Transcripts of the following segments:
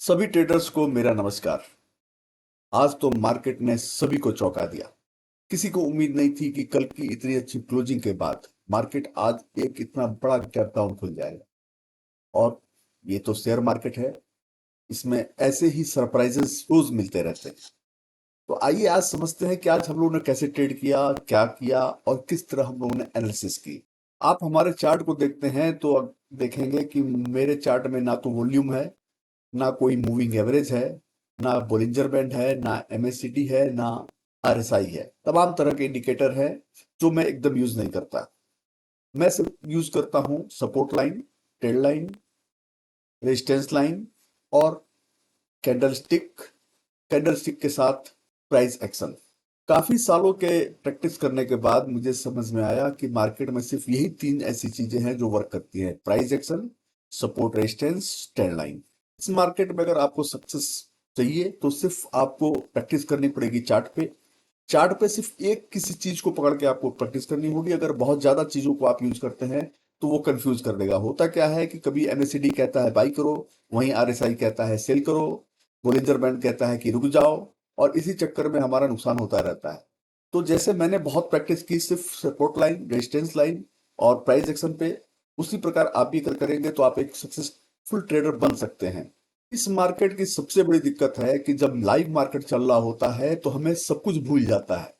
सभी ट्रेडर्स को मेरा नमस्कार। आज तो मार्केट ने सभी को चौंका दिया। किसी को उम्मीद नहीं थी कि कल की इतनी अच्छी क्लोजिंग के बाद मार्केट आज एक इतना बड़ा गैप डाउन खुल जाएगा। और ये तो शेयर मार्केट है, इसमें ऐसे ही सरप्राइजेस रोज मिलते रहते हैं। तो आइए आज समझते हैं कि आज हम लोगों ने कैसे ट्रेड किया, क्या किया और किस तरह हम लोगों ने एनालिसिस की। आप हमारे चार्ट को देखते हैं तो अब देखेंगे कि मेरे चार्ट में ना तो वॉल्यूम है, ना कोई मूविंग एवरेज है, ना बोलिंजर बैंड है, ना एमएससीडी है, ना आरएसआई है। तमाम तरह के इंडिकेटर है जो मैं एकदम यूज नहीं करता। मैं सिर्फ यूज करता हूं support line, trend line, resistance line और कैंडलस्टिक। कैंडलस्टिक के साथ प्राइस एक्शन। काफी सालों के प्रैक्टिस करने के बाद मुझे समझ में आया कि मार्केट में सिर्फ यही तीन ऐसी चीजें हैं जो वर्क करती हैं: price action, support resistance, trend line. इस मार्केट में अगर आपको सक्सेस चाहिए तो सिर्फ आपको प्रैक्टिस करनी पड़ेगी चार्ट पे। चार्ट पे सिर्फ एक किसी चीज को पकड़ के आपको प्रैक्टिस करनी होगी। अगर बहुत ज्यादा चीजों को आप यूज करते हैं तो वो कंफ्यूज कर देगा। होता क्या है कि कभी एमएससीडी कहता है बाई करो, वहीं आरएसआई कहता है सेल करो, बोलिंजर बैंड कहता है कि रुक जाओ, और इसी चक्कर में हमारा नुकसान होता रहता है। तो जैसे मैंने बहुत प्रैक्टिस की सिर्फ सपोर्ट लाइन, रेजिस्टेंस लाइन और प्राइस एक्शन पे, उसी प्रकार आप भी अगर करेंगे तो आप एक सक्सेसफुल ट्रेडर बन सकते हैं। इस मार्केट की सबसे बड़ी दिक्कत है कि जब लाइव मार्केट चल रहा होता है तो हमें सब कुछ भूल जाता है,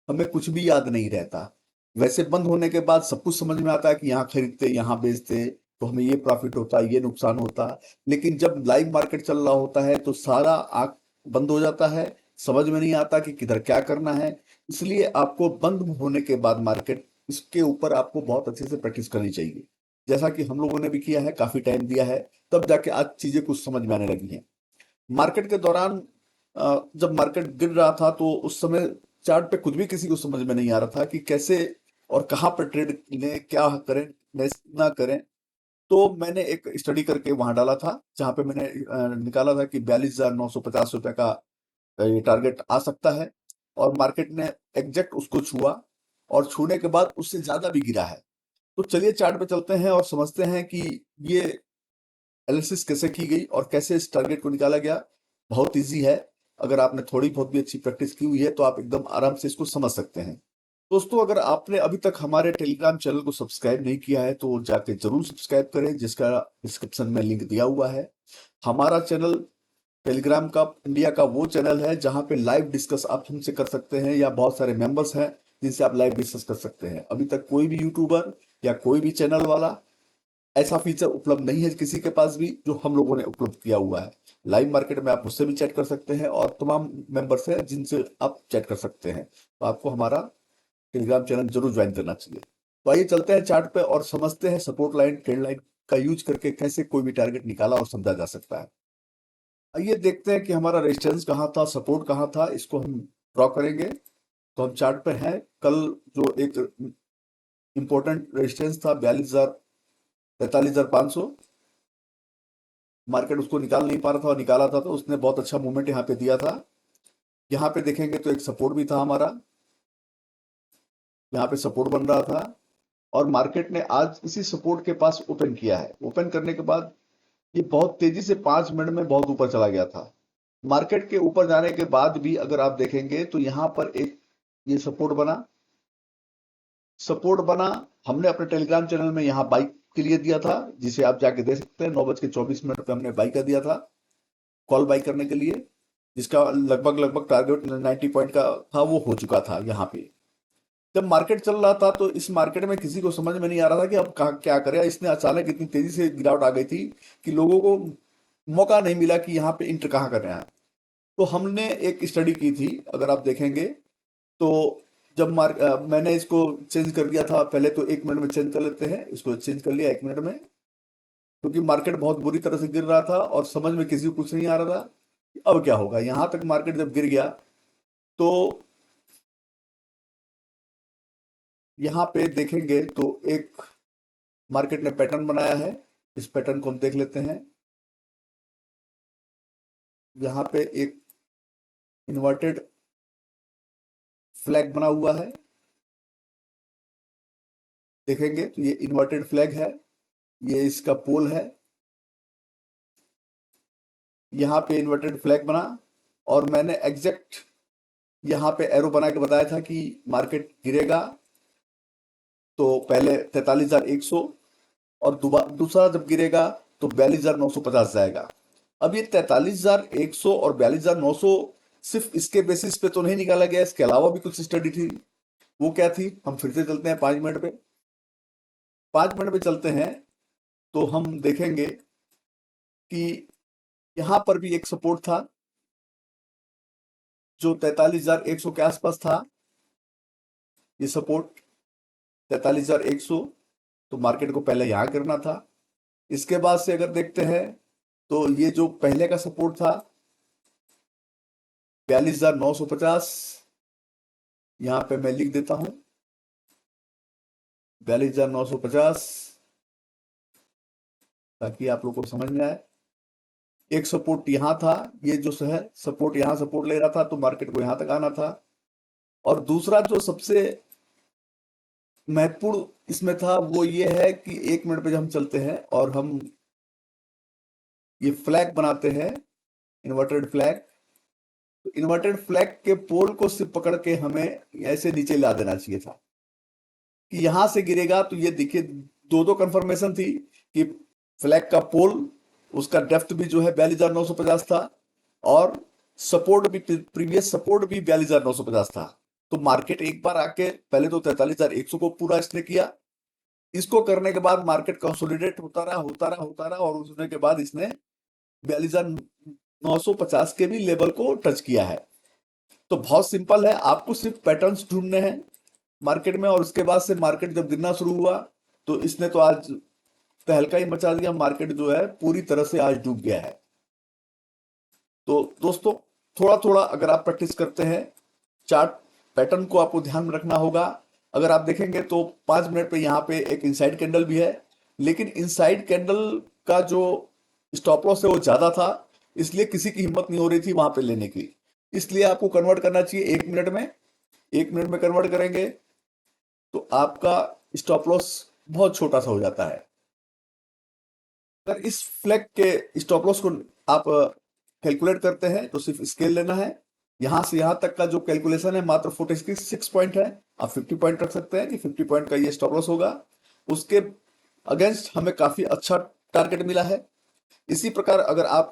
हमें कुछ भी याद नहीं रहता। वैसे बंद होने के बाद सब कुछ समझ में आता है कि यहाँ खरीदते, यहाँ बेचते तो हमें ये प्रॉफिट होता, ये नुकसान होता। लेकिन जब लाइव मार्केट चल रहा होता है तो सारा आंख बंद हो जाता है, समझ में नहीं आता कि किधर क्या करना है। इसलिए आपको बंद होने के बाद मार्केट, इसके ऊपर आपको बहुत अच्छे से प्रैक्टिस करनी चाहिए, जैसा कि हम लोगों ने भी किया है, काफी टाइम दिया है। तब जाके आज चीजें कुछ समझ में आने लगी हैं। मार्केट के दौरान जब मार्केट गिर रहा था तो उस समय चार्ट पे खुद भी किसी को समझ में नहीं आ रहा था कि कैसे और कहाँ पर ट्रेड लें, क्या करें, ना करें। तो मैंने एक स्टडी करके वहां डाला था, जहां पे मैंने निकाला था कि 42,950 रुपए का ये टारगेट आ सकता है। और मार्केट ने एग्जैक्ट उसको छुआ, और छूने के बाद उससे ज्यादा भी गिरा है। तो चलिए चार्ट पे चलते हैं और समझते हैं कि ये एनालिसिस कैसे की गई और कैसे इस टारगेट को निकाला गया। बहुत इजी है। अगर आपने थोड़ी बहुत भी अच्छी प्रैक्टिस की हुई है तो आप एकदम आराम से इसको समझ सकते हैं। दोस्तों, अगर आपने अभी तक हमारे टेलीग्राम चैनल को सब्सक्राइब नहीं किया है तो जाके जरूर सब्सक्राइब करें, जिसका डिस्क्रिप्शन में लिंक दिया हुआ है। हमारा चैनल टेलीग्राम का इंडिया का वो चैनल है जहां पे लाइव डिस्कस आप हमसे कर सकते हैं, या बहुत सारे मेंबर्स हैं जिनसे आप लाइव डिस्कस कर सकते हैं। अभी तक कोई भी यूट्यूबर या कोई भी चैनल वाला ऐसा फीचर उपलब्ध नहीं है किसी के पास भी जो हम लोगों ने उपलब्ध किया हुआ है। लाइव मार्केट में आप मुझसे भी चैट कर सकते हैं, और तमाम मेंबर्स हैं जिनसे आप चैट कर सकते हैं। तो आपको हमारा टेलीग्राम चैनल जरूर ज्वाइन करना चाहिए। तो आइए चलते हैं चार्ट पे और समझते हैं सपोर्ट लाइन, ट्रेंड लाइन का यूज करके कैसे कोई भी टारगेट निकाला और समझा जा सकता है। आइए देखते हैं कि हमारा रेजिस्टेंस कहाँ था, सपोर्ट कहाँ था, इसको हम ड्रॉ करेंगे। तो हम चार्ट पे हैं। कल जो एक इंपॉर्टेंट रेजिस्टेंस था 43,500, मार्केट उसको निकाल नहीं पा रहा था, और निकाला था तो उसने बहुत अच्छा मूवमेंट यहाँ पे दिया था। यहाँ पे देखेंगे तो एक सपोर्ट भी था हमारा, यहाँ पे सपोर्ट बन रहा था। और मार्केट ने आज इसी सपोर्ट के पास ओपन किया है। ओपन करने के बाद ये बहुत तेजी से 5 मिनट में बहुत ऊपर चला गया था। मार्केट के ऊपर जाने के बाद भी अगर आप देखेंगे तो यहाँ पर एक ये सपोर्ट बना, सपोर्ट बना। हमने अपने टेलीग्राम चैनल में यहाँ बाई के लिए दिया था, जिसे आप जाके देख सकते हैं। 9:24 पे हमने बाई का दिया था, कॉल बाई करने के लिए, जिसका लगभग लगभग टारगेट 90 पॉइंट का था, वो हो चुका था यहाँ पे। जब मार्केट चल रहा था तो इस मार्केट में किसी को समझ में नहीं आ रहा था कि अब क्या करें। इसने अचानक इतनी तेजी से गिरावट आ गई थी कि लोगों को मौका नहीं मिला कि यहाँ पे इंटर कहाँ करना है। तो हमने एक स्टडी की थी, अगर आप देखेंगे तो। जब मैंने इसको चेंज कर दिया था, पहले तो 1 मिनट में चेंज कर लेते हैं, इसको चेंज कर लिया 1 मिनट में, क्योंकि मार्केट बहुत बुरी तरह से गिर रहा था और समझ में किसी को कुछ नहीं आ रहा था कि अब क्या होगा। यहां तक मार्केट जब गिर गया तो यहाँ पे देखेंगे तो एक मार्केट ने पैटर्न बनाया है। इस पैटर्न को हम देख लेते हैं। यहाँ पे एक इन्वर्टेड फ्लैग बना हुआ है, देखेंगे तो ये इन्वर्टेड फ्लैग है, ये इसका पोल है। यहाँ पे इन्वर्टेड फ्लैग बना और मैंने एग्जैक्ट यहाँ पे एरो बना के बताया था कि मार्केट गिरेगा तो पहले 43,100 और दूसरा जब गिरेगा तो 42,950 जाएगा। अब ये 43,100 और 42,900 सिर्फ इसके बेसिस पे तो नहीं निकाला गया, इसके अलावा भी कुछ स्टडी थी। वो क्या थी, हम फिर से चलते हैं 5 मिनट पे। 5 मिनट पे चलते हैं तो हम देखेंगे कि यहां पर भी एक सपोर्ट था जो 43,100 के आसपास था। ये सपोर्ट 43,100, तो मार्केट को पहले यहां करना था। इसके बाद से अगर देखते हैं तो ये जो पहले का सपोर्ट था 42,950, यहां पे मैं लिख देता हूं 42,950 ताकि आप लोग को समझ में आए। एक सपोर्ट यहां था, ये जो है सपोर्ट यहां सपोर्ट ले रहा था तो मार्केट को यहां तक आना था। और दूसरा जो सबसे महत्वपूर्ण इसमें था वो ये है कि 1 मिनट पे जब हम चलते हैं और हम ये फ्लैग बनाते हैं, इन्वर्टेड फ्लैग, तो इन्वर्टेड फ्लैग के पोल को सिर्फ पकड़ के हमें ऐसे नीचे ला देना चाहिए था कि यहां से गिरेगा। तो ये देखिए दो कंफर्मेशन थी कि फ्लैग का पोल, उसका डेप्थ भी जो है 42,950 था और सपोर्ट भी, प्रीवियस सपोर्ट भी 42,950 था। तो मार्केट एक बार आके पहले तो 43,100 को पूरा इसने किया। इसको करने के बाद मार्केट कंसोलिडेट होता रहा होता रहा होता रहा और उसने के बाद इसने 42,950 के भी लेवल को टच किया है। तो बहुत सिंपल है, आपको सिर्फ पैटर्न्स ढूंढने हैं मार्केट में। और उसके बाद से मार्केट जब गिरना शुरू हुआ तो इसने तो आज तहलका ही मचा दिया, मार्केट जो है पूरी तरह से आज डूब गया है। तो दोस्तों थोड़ा थोड़ा अगर आप प्रैक्टिस करते हैं, चार्ट पैटर्न को आपको ध्यान में रखना होगा। अगर आप देखेंगे तो 5 मिनट पे यहाँ पे एक इनसाइड कैंडल भी है, लेकिन इनसाइड कैंडल का जो स्टॉप लॉस है वो ज्यादा था, इसलिए किसी की हिम्मत नहीं हो रही थी वहां पे लेने की। इसलिए आपको कन्वर्ट करना चाहिए 1 मिनट में। 1 मिनट में कन्वर्ट करेंगे तो आपका स्टॉप लॉस बहुत छोटा सा हो जाता है। अगर इस फ्लैग के स्टॉप लॉस को आप कैलकुलेट करते हैं तो सिर्फ स्केल लेना है, यहां से यहां तक का जो कैलकुलेशन है मात्र 46 पॉइंट है। आप 50 पॉइंट रख सकते हैं कि 50 पॉइंट का ये स्टॉप लॉस होगा। उसके अगेंस्ट हमें काफी अच्छा टारगेट मिला है। इसी प्रकार अगर आप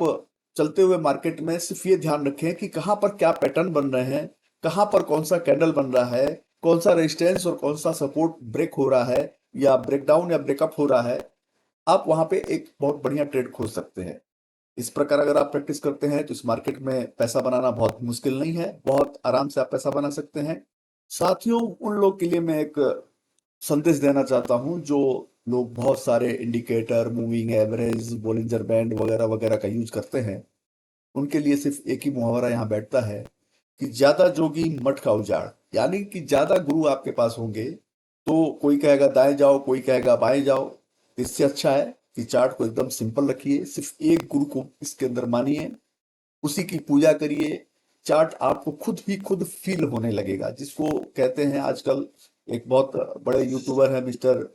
चलते हुए मार्केट में सिर्फ ये ध्यान रखें कि कहां पर क्या पैटर्न बन रहे हैं, कहां पर कौन सा कैंडल बन रहा है, कौन सा रेजिस्टेंस और कौन सा सपोर्ट ब्रेक हो रहा है या ब्रेकडाउन या ब्रेकअप हो रहा है, आप वहां पे एक बहुत बढ़िया ट्रेड खोज सकते हैं। इस प्रकार अगर आप प्रैक्टिस करते हैं तो इस मार्केट में पैसा बनाना बहुत मुश्किल नहीं है, बहुत आराम से आप पैसा बना सकते हैं। साथियों, उन लोग के लिए मैं एक संदेश देना चाहता हूं जो लोग बहुत सारे indicator, moving average, Bollinger band वगैरह वगैरह का यूज करते हैं। उनके लिए सिर्फ एक ही मुहावरा यहाँ बैठता है कि ज्यादा जोगी मठ का उजाड़। यानी कि ज्यादा गुरु आपके पास होंगे तो कोई कहेगा दाएं जाओ, कोई कहेगा बाएं जाओ। इससे अच्छा है कि चार्ट को एकदम सिंपल रखिए, सिर्फ एक गुरु को इसके अंदर मानिए, उसी की पूजा करिए। चार्ट आपको खुद ही खुद फील होने लगेगा, जिसको कहते हैं आजकल एक बहुत बड़े यूट्यूबर है मिस्टर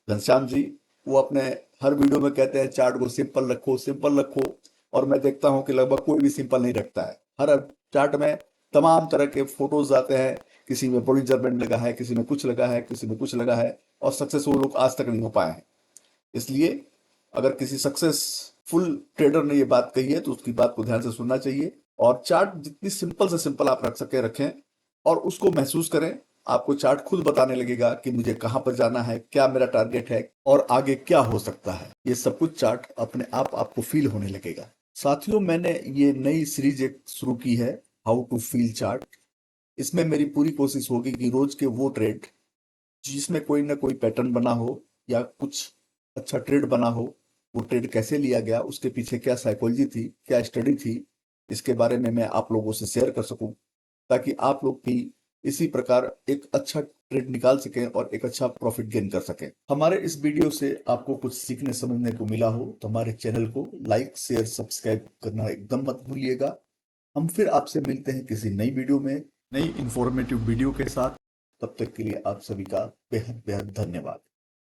घनश्याम जी, वो अपने हर वीडियो में कहते हैं चार्ट को सिंपल रखो, सिंपल रखो। और मैं देखता हूं कि लगभग कोई भी सिंपल नहीं रखता है। हर चार्ट में तमाम तरह के फोटोज आते हैं, किसी में बोलिंजर बैंड लगा है, किसी में कुछ लगा है, किसी में कुछ लगा है, और सक्सेसफुल लोग आज तक नहीं हो पाए हैं। इसलिए अगर किसी सक्सेसफुल ट्रेडर ने ये बात कही है तो उसकी बात को ध्यान से सुनना चाहिए। और चार्ट जितनी सिंपल से सिंपल आप रख सके रखें और उसको महसूस करें। आपको चार्ट खुद बताने लगेगा कि मुझे कहां पर जाना है, क्या मेरा टारगेट है और आगे क्या हो सकता है। ये सब कुछ चार्ट अपने आप आपको फील होने लगेगा। साथियों, मैंने ये नई सीरीज एक शुरू की है, हाउ टू फील चार्ट। इसमें मेरी पूरी कोशिश होगी कि रोज के वो ट्रेड जिसमें कोई ना कोई पैटर्न बना हो या कुछ अच्छा ट्रेड बना हो, वो ट्रेड कैसे लिया गया, उसके पीछे क्या साइकोलॉजी थी, क्या स्टडी थी, इसके बारे में मैं आप लोगों से शेयर कर सकूं, ताकि आप लोग भी इसी प्रकार एक अच्छा ट्रेड निकाल सकें और एक अच्छा प्रॉफिट गेन कर सकें। हमारे इस वीडियो से आपको कुछ सीखने समझने को मिला हो तो हमारे चैनल को लाइक, शेयर, सब्सक्राइब करना एकदम मत भूलिएगा। हम फिर आपसे मिलते हैं किसी नई वीडियो में, नई इंफॉर्मेटिव वीडियो के साथ। तब तक के लिए आप सभी का बेहद बेहद धन्यवाद।